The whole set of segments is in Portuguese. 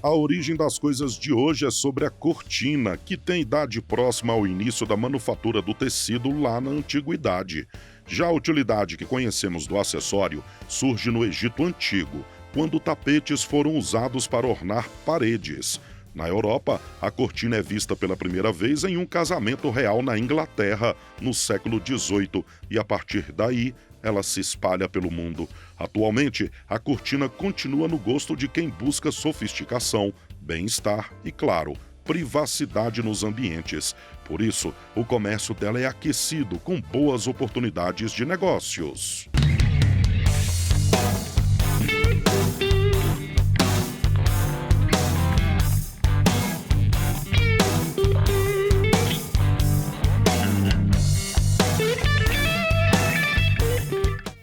A origem das coisas de hoje é sobre a cortina, que tem idade próxima ao início da manufatura do tecido lá na antiguidade. Já a utilidade que conhecemos do acessório surge no Egito Antigo, quando tapetes foram usados para ornar paredes. Na Europa, a cortina é vista pela primeira vez em um casamento real na Inglaterra, no século XVIII, e a partir daí, ela se espalha pelo mundo. Atualmente, a cortina continua no gosto de quem busca sofisticação, bem-estar e, claro, privacidade nos ambientes. Por isso, o comércio dela é aquecido com boas oportunidades de negócios.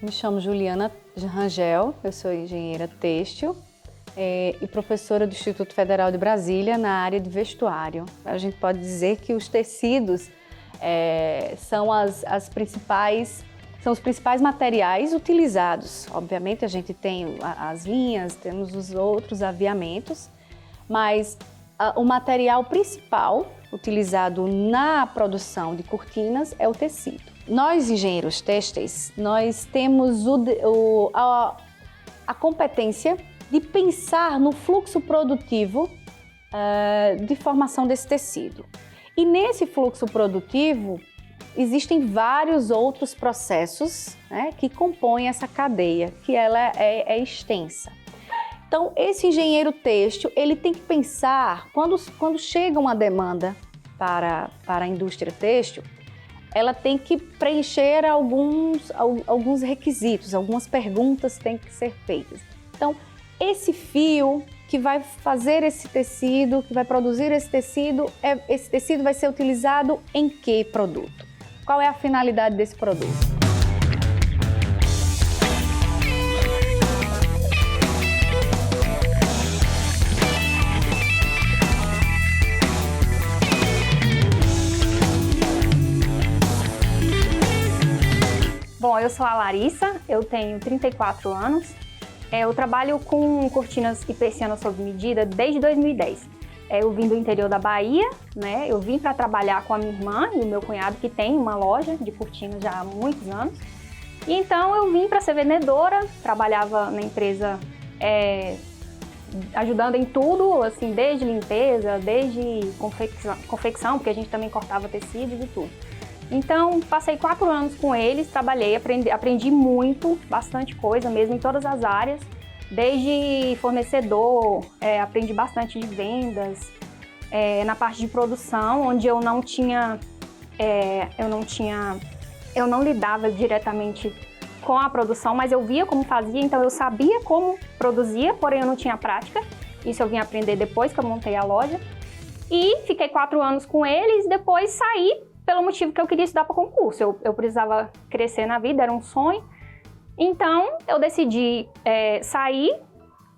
Me chamo Juliana Rangel, eu sou engenheira têxtil e professora do Instituto Federal de Brasília na área de vestuário. A gente pode dizer que os tecidos são os principais materiais utilizados. Obviamente a gente tem as linhas, temos os outros aviamentos, mas o material principal utilizado na produção de cortinas é o tecido. Nós, engenheiros têxteis, nós temos a competência de pensar no fluxo produtivo de formação desse tecido. E nesse fluxo produtivo, existem vários outros processos, né, que compõem essa cadeia, que ela é extensa. Então, esse engenheiro têxtil, ele tem que pensar, quando chega uma demanda para a indústria têxtil, ela tem que preencher alguns requisitos, algumas perguntas têm que ser feitas. Então, esse fio que vai fazer esse tecido, que vai produzir esse tecido vai ser utilizado em que produto? Qual é a finalidade desse produto? Bom, eu sou a Larissa, eu tenho 34 anos. Eu trabalho com cortinas e persianas sob medida desde 2010. Eu vim do interior da Bahia, né? Eu vim para trabalhar com a minha irmã e o meu cunhado, que tem uma loja de cortinas já há muitos anos. E então eu vim para ser vendedora, trabalhava na empresa ajudando em tudo, assim, desde limpeza, desde confecção, porque a gente também cortava tecidos e tudo. Então, passei 4 anos com eles, trabalhei, aprendi muito, bastante coisa mesmo, em todas as áreas. Desde fornecedor, aprendi bastante de vendas, na parte de produção, onde eu não lidava diretamente com a produção, mas eu via como fazia, então eu sabia como produzia, porém eu não tinha prática. Isso eu vim aprender depois que eu montei a loja. E fiquei 4 anos com eles, depois saí pelo motivo que eu queria estudar para concurso. Eu precisava crescer na vida, era um sonho. Então, eu decidi sair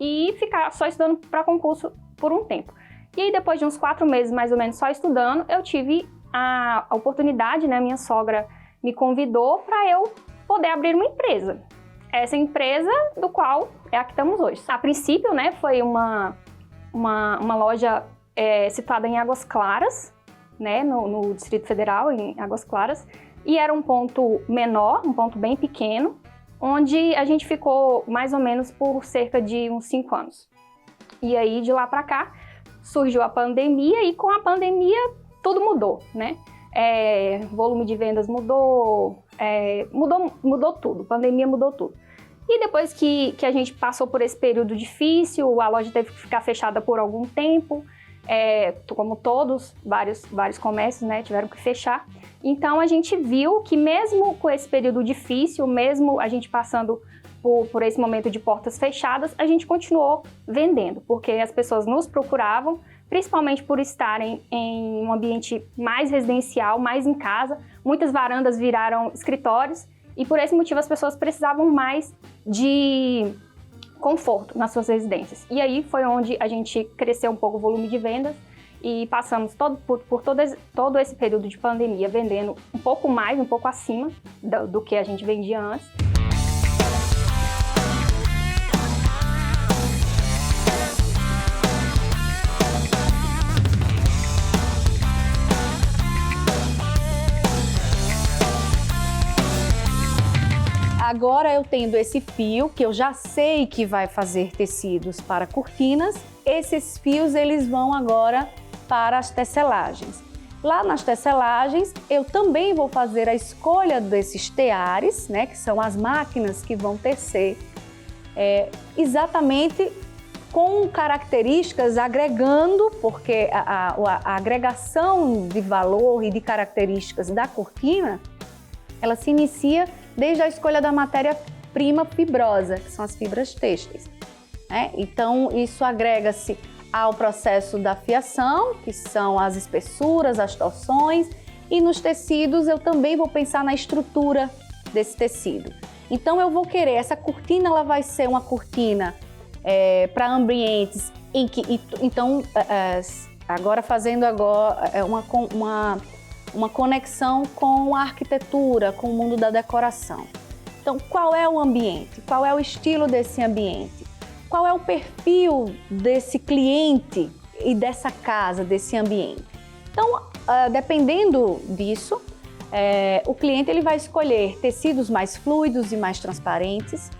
e ficar só estudando para concurso por um tempo. E aí, depois de uns 4 meses, mais ou menos, só estudando, eu tive a oportunidade, né? Minha sogra me convidou para eu poder abrir uma empresa. Essa empresa do qual é a que estamos hoje. A princípio, né, foi uma loja situada em Águas Claras, né, no Distrito Federal, em Águas Claras, e era um ponto menor, um ponto bem pequeno, onde a gente ficou mais ou menos por cerca de uns 5 anos. E aí, de lá para cá, surgiu a pandemia e com a pandemia tudo mudou, né? Volume de vendas mudou, mudou tudo, a pandemia mudou tudo. E depois que a gente passou por esse período difícil, a loja teve que ficar fechada por algum tempo, como todos, vários comércios, né, tiveram que fechar. Então a gente viu que mesmo com esse período difícil, mesmo a gente passando por esse momento de portas fechadas, a gente continuou vendendo, porque as pessoas nos procuravam, principalmente por estarem em um ambiente mais residencial, mais em casa. Muitas varandas viraram escritórios e por esse motivo as pessoas precisavam mais de conforto nas suas residências. E aí foi onde a gente cresceu um pouco o volume de vendas e passamos por todo esse período de pandemia vendendo um pouco mais, um pouco acima do que a gente vendia antes. agora eu tendo esse fio, que eu já sei que vai fazer tecidos para cortinas, esses fios eles vão agora para as tecelagens. Lá nas tecelagens, eu também vou fazer a escolha desses teares, né, que são as máquinas que vão tecer, exatamente com características agregando, porque a agregação de valor e de características da cortina, ela se inicia desde a escolha da matéria-prima fibrosa, que são as fibras têxteis, né? Então, isso agrega-se ao processo da fiação, que são as espessuras, as torções, e nos tecidos eu também vou pensar na estrutura desse tecido. Então, eu vou querer, essa cortina ela vai ser uma cortina para ambientes em que, então, agora fazendo uma conexão com a arquitetura, com o mundo da decoração. Então, qual é o ambiente? Qual é o estilo desse ambiente? Qual é o perfil desse cliente e dessa casa, desse ambiente? Então, dependendo disso, o cliente ele vai escolher tecidos mais fluidos e mais transparentes,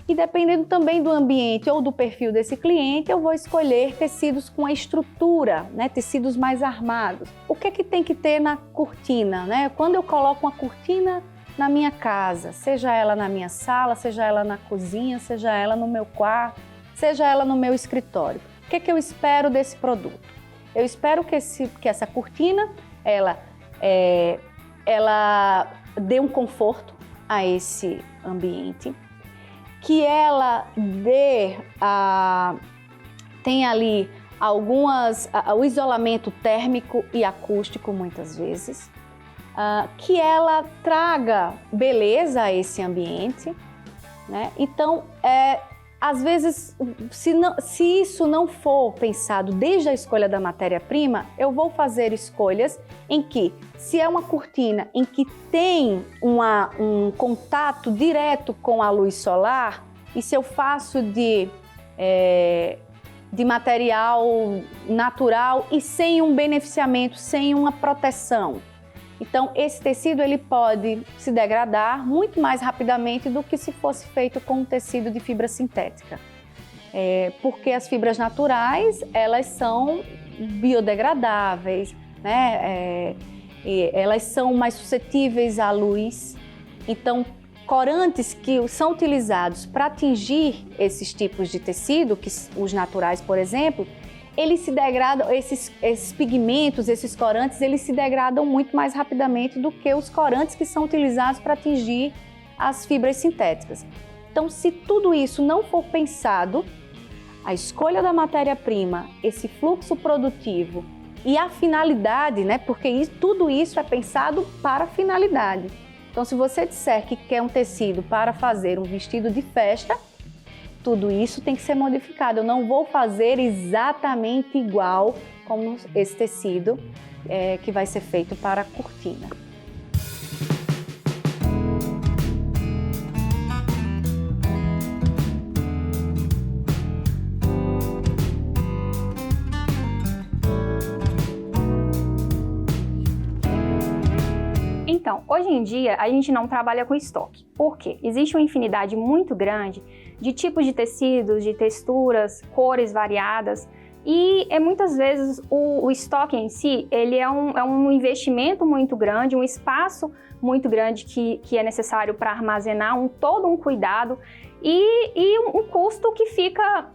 e dependendo também do ambiente ou do perfil desse cliente, eu vou escolher tecidos com a estrutura, né? Tecidos mais armados. O que é que tem que ter na cortina, né? Quando eu coloco uma cortina na minha casa, seja ela na minha sala, seja ela na cozinha, seja ela no meu quarto, seja ela no meu escritório, o que é que eu espero desse produto? Eu espero que essa cortina, ela dê um conforto a esse ambiente, que ela tenha ali o isolamento térmico e acústico muitas vezes, que ela traga beleza a esse ambiente, né? Então, às vezes, se isso não for pensado desde a escolha da matéria-prima, eu vou fazer escolhas em que, se é uma cortina em que tem um contato direto com a luz solar, e se eu faço de material natural e sem um beneficiamento, sem uma proteção, então esse tecido ele pode se degradar muito mais rapidamente do que se fosse feito com um tecido de fibra sintética. Porque as fibras naturais, elas são biodegradáveis, né? Elas são mais suscetíveis à luz. Então, corantes que são utilizados para atingir esses tipos de tecido, que os naturais, por exemplo, eles se degradam, esses pigmentos, esses corantes, eles se degradam muito mais rapidamente do que os corantes que são utilizados para atingir as fibras sintéticas. Então, se tudo isso não for pensado, a escolha da matéria-prima, esse fluxo produtivo e a finalidade, né? Porque tudo isso é pensado para a finalidade. Então, se você disser que quer um tecido para fazer um vestido de festa, tudo isso tem que ser modificado. Eu não vou fazer exatamente igual como esse tecido que vai ser feito para a cortina. Então, hoje em dia, a gente não trabalha com estoque. Por quê? Existe uma infinidade muito grande de tipos de tecidos, de texturas, cores variadas, e muitas vezes o estoque em si, ele é um investimento muito grande, um espaço muito grande que é necessário para armazenar, todo um cuidado e um custo que fica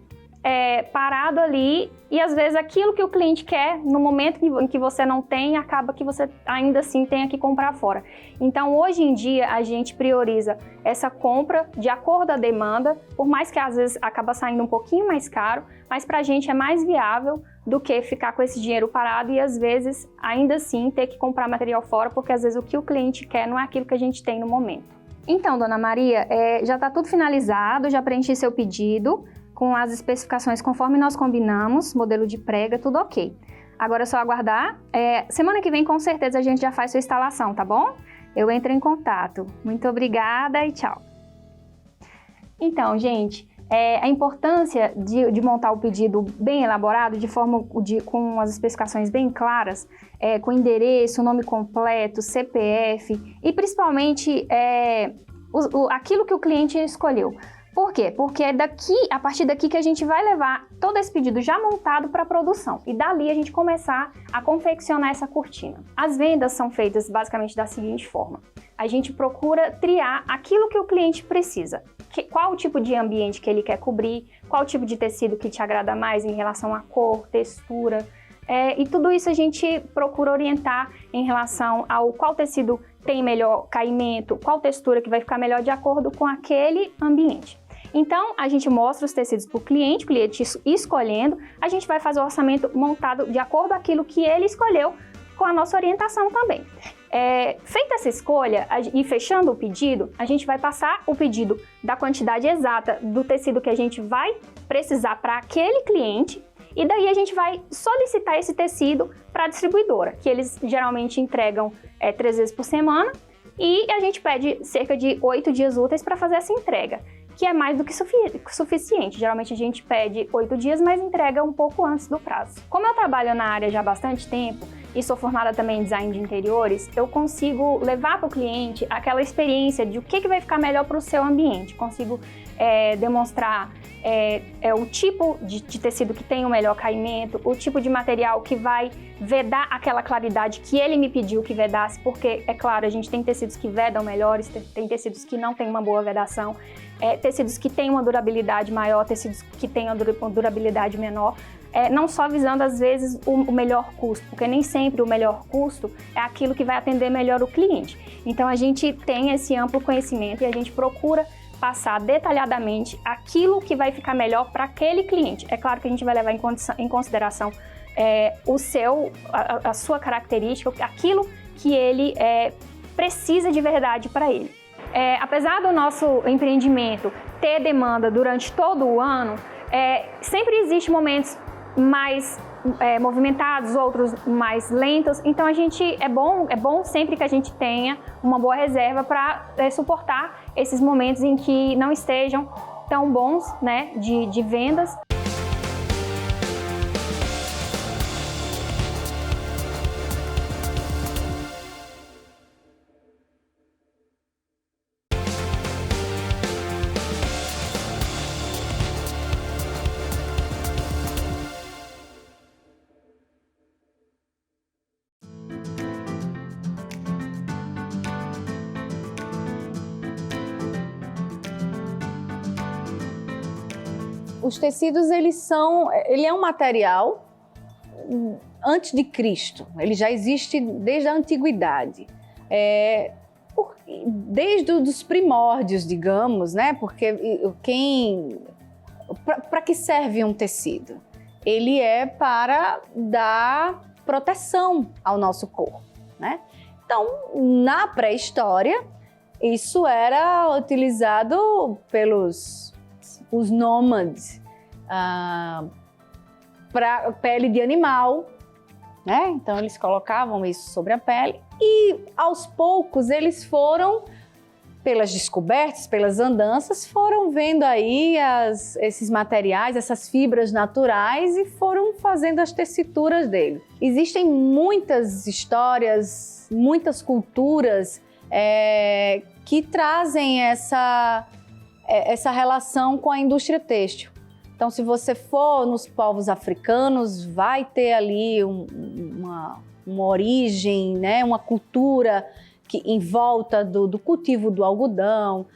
parado ali, e às vezes aquilo que o cliente quer, no momento em que você não tem, acaba que você ainda assim tenha que comprar fora. Então, hoje em dia, a gente prioriza essa compra de acordo à demanda, por mais que às vezes acaba saindo um pouquinho mais caro, mas para a gente é mais viável do que ficar com esse dinheiro parado e às vezes, ainda assim, ter que comprar material fora, porque às vezes o que o cliente quer não é aquilo que a gente tem no momento. Então, Dona Maria, já está tudo finalizado, já preenchi seu pedido, com as especificações conforme nós combinamos, modelo de prega, tudo ok. Agora é só aguardar. Semana que vem, com certeza, a gente já faz sua instalação, tá bom? Eu entro em contato. Muito obrigada e tchau. Então, gente, a importância de montar o pedido bem elaborado, com as especificações bem claras, com endereço, nome completo, CPF e principalmente aquilo que o cliente escolheu. Por quê? Porque é a partir daqui que a gente vai levar todo esse pedido já montado para a produção e dali a gente começar a confeccionar essa cortina. As vendas são feitas basicamente da seguinte forma: a gente procura triar aquilo que o cliente precisa. Qual o tipo de ambiente que ele quer cobrir, qual o tipo de tecido que te agrada mais em relação à cor, textura. E tudo isso a gente procura orientar em relação ao qual tecido tem melhor caimento, qual textura que vai ficar melhor de acordo com aquele ambiente. Então, a gente mostra os tecidos para o cliente escolhendo, a gente vai fazer o orçamento montado de acordo com aquilo que ele escolheu, com a nossa orientação também. Feita essa escolha e fechando o pedido, a gente vai passar o pedido da quantidade exata do tecido que a gente vai precisar para aquele cliente, e daí a gente vai solicitar esse tecido para a distribuidora, que eles geralmente entregam 3 vezes por semana, e a gente pede cerca de 8 dias úteis para fazer essa entrega, que é mais do que suficiente. Geralmente a gente pede 8 dias, mas entrega um pouco antes do prazo. Como eu trabalho na área já há bastante tempo e sou formada também em design de interiores, eu consigo levar para o cliente aquela experiência de o que vai ficar melhor para o seu ambiente. Consigo demonstrar o tipo de tecido que tem o melhor caimento, o tipo de material que vai vedar aquela claridade que ele me pediu que vedasse, porque, é claro, a gente tem tecidos que vedam melhores, tem tecidos que não têm uma boa vedação, tecidos que têm uma durabilidade maior, tecidos que têm uma durabilidade menor, não só visando, às vezes, o melhor custo, porque nem sempre o melhor custo é aquilo que vai atender melhor o cliente. Então, a gente tem esse amplo conhecimento e a gente procura passar detalhadamente aquilo que vai ficar melhor para aquele cliente. É claro que a gente vai levar em consideração a sua característica, aquilo que ele precisa de verdade para ele. Apesar do nosso empreendimento ter demanda durante todo o ano, sempre existem momentos mais movimentados, outros mais lentos, então é bom sempre que a gente tenha uma boa reserva para suportar esses momentos em que não estejam tão bons, né, de vendas. Os tecidos, ele é um material antes de Cristo, ele já existe desde a antiguidade, desde os primórdios, digamos, né? Porque para que serve um tecido? Ele é para dar proteção ao nosso corpo, né? Então, na pré-história, isso era utilizado pelos nômades para pele de animal, né? Então eles colocavam isso sobre a pele e aos poucos eles foram, pelas descobertas, pelas andanças, foram vendo aí esses materiais, essas fibras naturais e foram fazendo as tecituras dele. Existem muitas histórias, muitas culturas que trazem essa relação com a indústria têxtil. Então, se você for nos povos africanos, vai ter ali uma origem, né, uma cultura em volta do cultivo do algodão.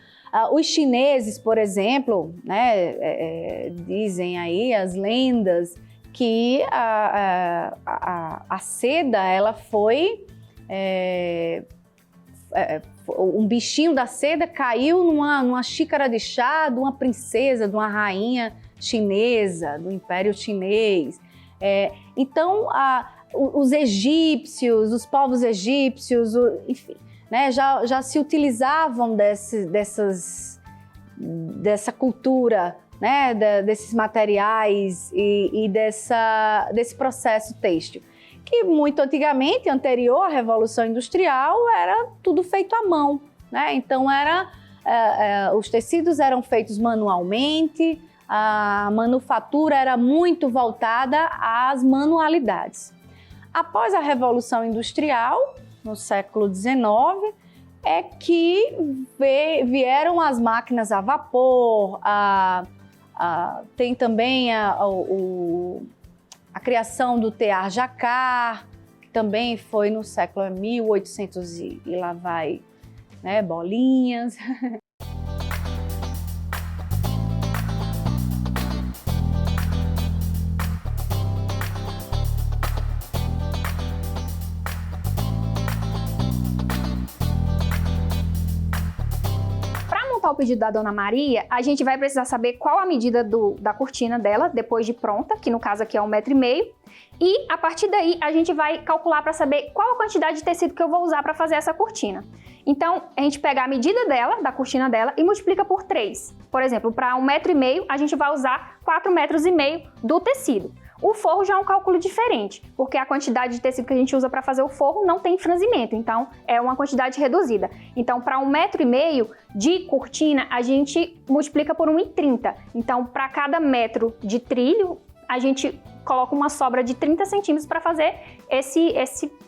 Os chineses, por exemplo, né, dizem aí as lendas que a seda, ela foi... um bichinho da seda caiu numa xícara de chá de uma princesa, de uma rainha chinesa, do Império Chinês. Então, os egípcios, os povos egípcios, enfim, né, já se utilizavam dessa cultura, né, desses materiais e desse processo têxtil, que muito antigamente, anterior à Revolução Industrial, era tudo feito à mão, né? Então, os tecidos eram feitos manualmente, a manufatura era muito voltada às manualidades. Após a Revolução Industrial, no século XIX, é que vieram as máquinas a vapor, tem também a criação do tear jacquard, que também foi no século 1800 e lá vai, né, bolinhas. O pedido da Dona Maria, a gente vai precisar saber qual a medida da cortina dela, depois de pronta, que no caso aqui é 1,5 m, e a partir daí a gente vai calcular para saber qual a quantidade de tecido que eu vou usar para fazer essa cortina. Então, a gente pega a medida dela, da cortina dela, e multiplica por 3. Por exemplo, para 1,5 m, a gente vai usar 4,5 m do tecido. O forro já é um cálculo diferente, porque a quantidade de tecido que a gente usa para fazer o forro não tem franzimento, então é uma quantidade reduzida. Então, para 1,5 m de cortina, a gente multiplica por 1,30. Então, para cada metro de trilho, a gente coloca uma sobra de 30 centímetros para fazer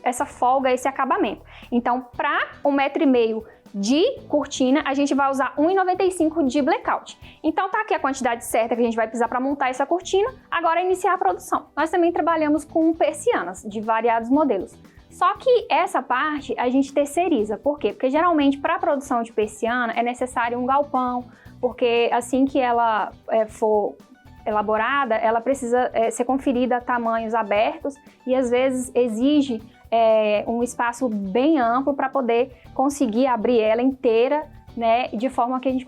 essa folga, esse acabamento. Então, para 1,5 m de cortina, a gente vai usar 1,95 de blackout. Então tá aqui a quantidade certa que a gente vai precisar para montar essa cortina, agora é iniciar a produção. Nós também trabalhamos com persianas de variados modelos. Só que essa parte a gente terceiriza. Por quê? Porque geralmente para a produção de persiana é necessário um galpão, porque assim que ela for elaborada, ela precisa ser conferida a tamanhos abertos e às vezes exige um espaço bem amplo para poder conseguir abrir ela inteira, né, de forma que a gente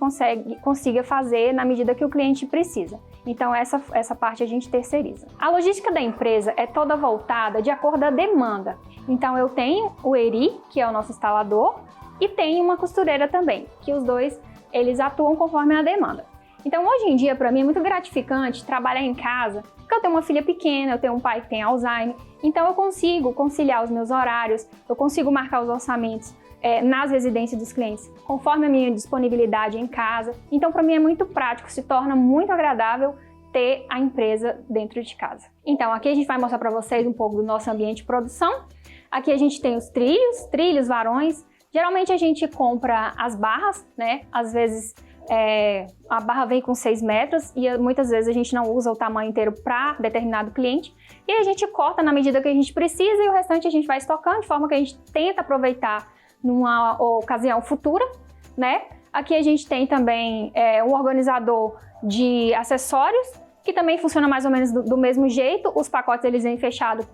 consiga fazer na medida que o cliente precisa. Então essa parte a gente terceiriza. A logística da empresa é toda voltada de acordo com a demanda. Então eu tenho o ERI, que é o nosso instalador, e tenho uma costureira também, que os dois eles atuam conforme a demanda. Então hoje em dia para mim é muito gratificante trabalhar em casa, porque eu tenho uma filha pequena, eu tenho um pai que tem Alzheimer, então eu consigo conciliar os meus horários, eu consigo marcar os orçamentos nas residências dos clientes, conforme a minha disponibilidade em casa. Então para mim é muito prático, se torna muito agradável ter a empresa dentro de casa. Então aqui a gente vai mostrar para vocês um pouco do nosso ambiente de produção. Aqui a gente tem os trilhos, varões. Geralmente a gente compra as barras, né? Às vezes a barra vem com 6 metros e muitas vezes a gente não usa o tamanho inteiro para determinado cliente e a gente corta na medida que a gente precisa e o restante a gente vai estocando de forma que a gente tenta aproveitar numa ocasião futura, né? Aqui a gente tem também um organizador de acessórios que também funciona mais ou menos do mesmo jeito. Os pacotes eles vêm fechados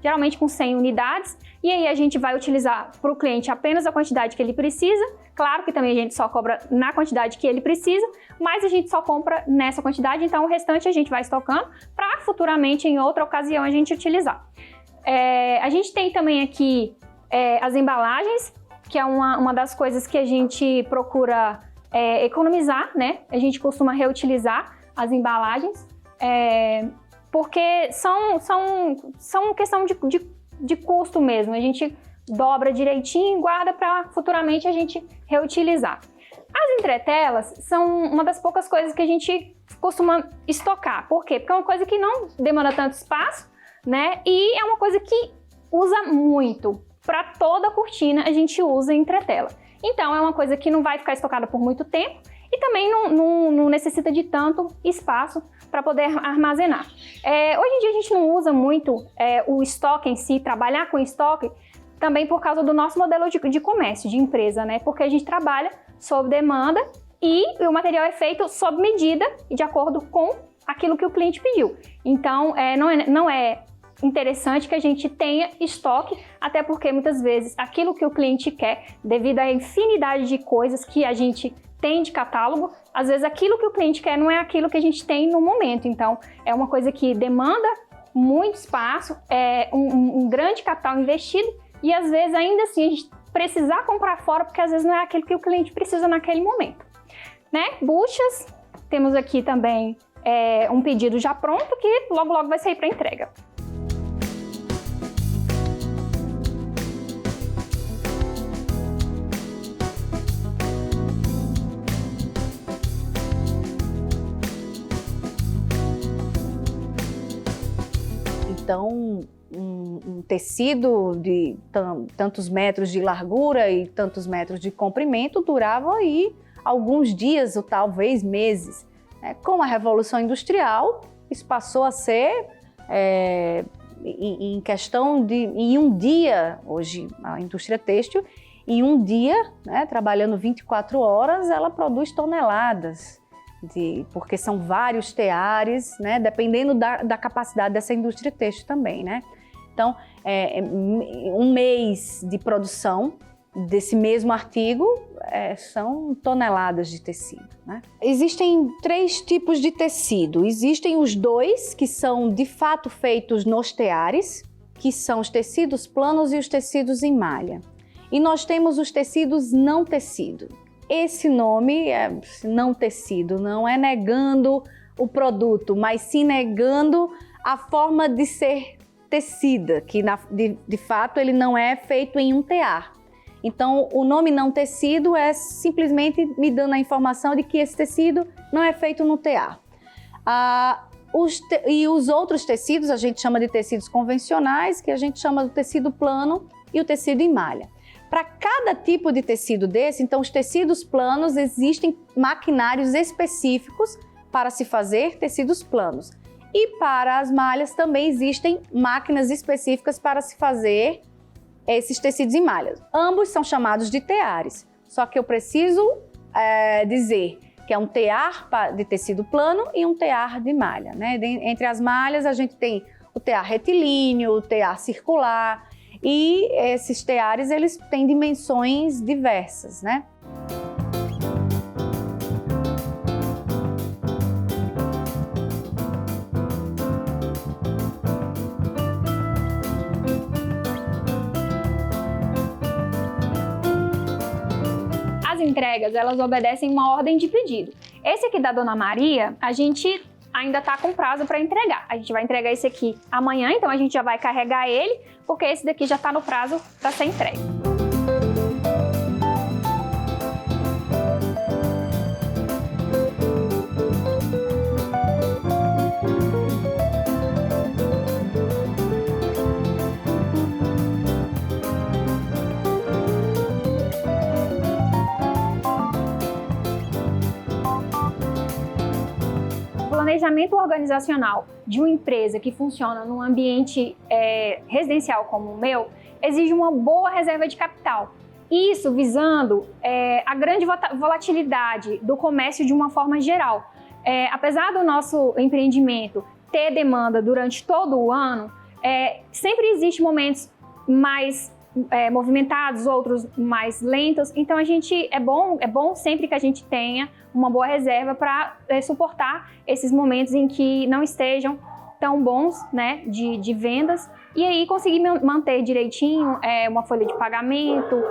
geralmente com 100 unidades e aí a gente vai utilizar para o cliente apenas a quantidade que ele precisa. Claro que também a gente só cobra na quantidade que ele precisa, mas a gente só compra nessa quantidade, então o restante a gente vai estocando para futuramente em outra ocasião a gente utilizar. A gente tem também aqui as embalagens, que é uma das coisas que a gente procura economizar, né? A gente costuma reutilizar as embalagens, porque são questão de custo mesmo. A gente dobra direitinho e guarda para futuramente a gente reutilizar. As entretelas são uma das poucas coisas que a gente costuma estocar. Por quê? Porque é uma coisa que não demanda tanto espaço, né? E é uma coisa que usa muito. Para toda a cortina a gente usa entretela. Então é uma coisa que não vai ficar estocada por muito tempo e também não necessita de tanto espaço para poder armazenar. Hoje em dia a gente não usa muito o estoque em si, trabalhar com estoque, também por causa do nosso modelo de comércio, de empresa, né? Porque a gente trabalha sob demanda e o material é feito sob medida e de acordo com aquilo que o cliente pediu. Então não é interessante que a gente tenha estoque, até porque muitas vezes aquilo que o cliente quer, devido à infinidade de coisas que a gente tem de catálogo, às vezes aquilo que o cliente quer não é aquilo que a gente tem no momento. Então é uma coisa que demanda muito espaço, um grande capital investido e às vezes ainda assim a gente precisar comprar fora porque às vezes não é aquilo que o cliente precisa naquele momento, né? Buchas, temos aqui também um pedido já pronto que logo logo vai sair para entrega. Então, um tecido de tantos metros de largura e tantos metros de comprimento durava aí alguns dias ou talvez meses. Com a Revolução Industrial, isso passou a ser, em questão de, em um dia, hoje a indústria têxtil, em um dia, né, trabalhando 24 horas, ela produz toneladas, porque são vários teares, né, dependendo da capacidade dessa indústria têxtil também, né? Então, um mês de produção desse mesmo artigo são toneladas de tecido, né? Existem 3 tipos de tecido. Existem os 2 que são de fato feitos nos teares, que são os tecidos planos e os tecidos em malha. E nós temos os tecidos não tecido. Esse nome, não tecido, não é negando o produto, mas sim negando a forma de ser tecida, que de fato ele não é feito em um tear. Então, o nome não tecido é simplesmente me dando a informação de que esse tecido não é feito no tear. E os outros tecidos a gente chama de tecidos convencionais, que a gente chama do tecido plano e o tecido em malha. Para cada tipo de tecido desse, então os tecidos planos, existem maquinários específicos para se fazer tecidos planos. E para as malhas também existem máquinas específicas para se fazer esses tecidos em malhas. Ambos são chamados de teares, só que eu preciso dizer que é um tear de tecido plano e um tear de malha, né? Entre as malhas a gente tem o tear retilíneo, o tear circular, e esses teares eles têm dimensões diversas, né? As entregas, elas obedecem uma ordem de pedido. Esse aqui da Dona Maria, a gente ainda tá com prazo para entregar. A gente vai entregar esse aqui amanhã, então a gente já vai carregar ele, porque esse daqui já tá no prazo para ser entregue. O planejamento organizacional de uma empresa que funciona num ambiente residencial como o meu exige uma boa reserva de capital. Isso visando a grande volatilidade do comércio de uma forma geral. Apesar do nosso empreendimento ter demanda durante todo o ano, sempre existem momentos mais movimentados, outros mais lentos. Então é bom sempre que a gente tenha uma boa reserva para suportar esses momentos em que não estejam tão bons, né, de vendas, e aí conseguir manter direitinho uma folha de pagamento,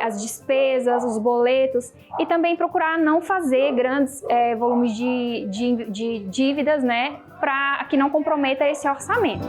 as despesas, os boletos, e também procurar não fazer grandes volumes de dívidas, né, para que não comprometa esse orçamento.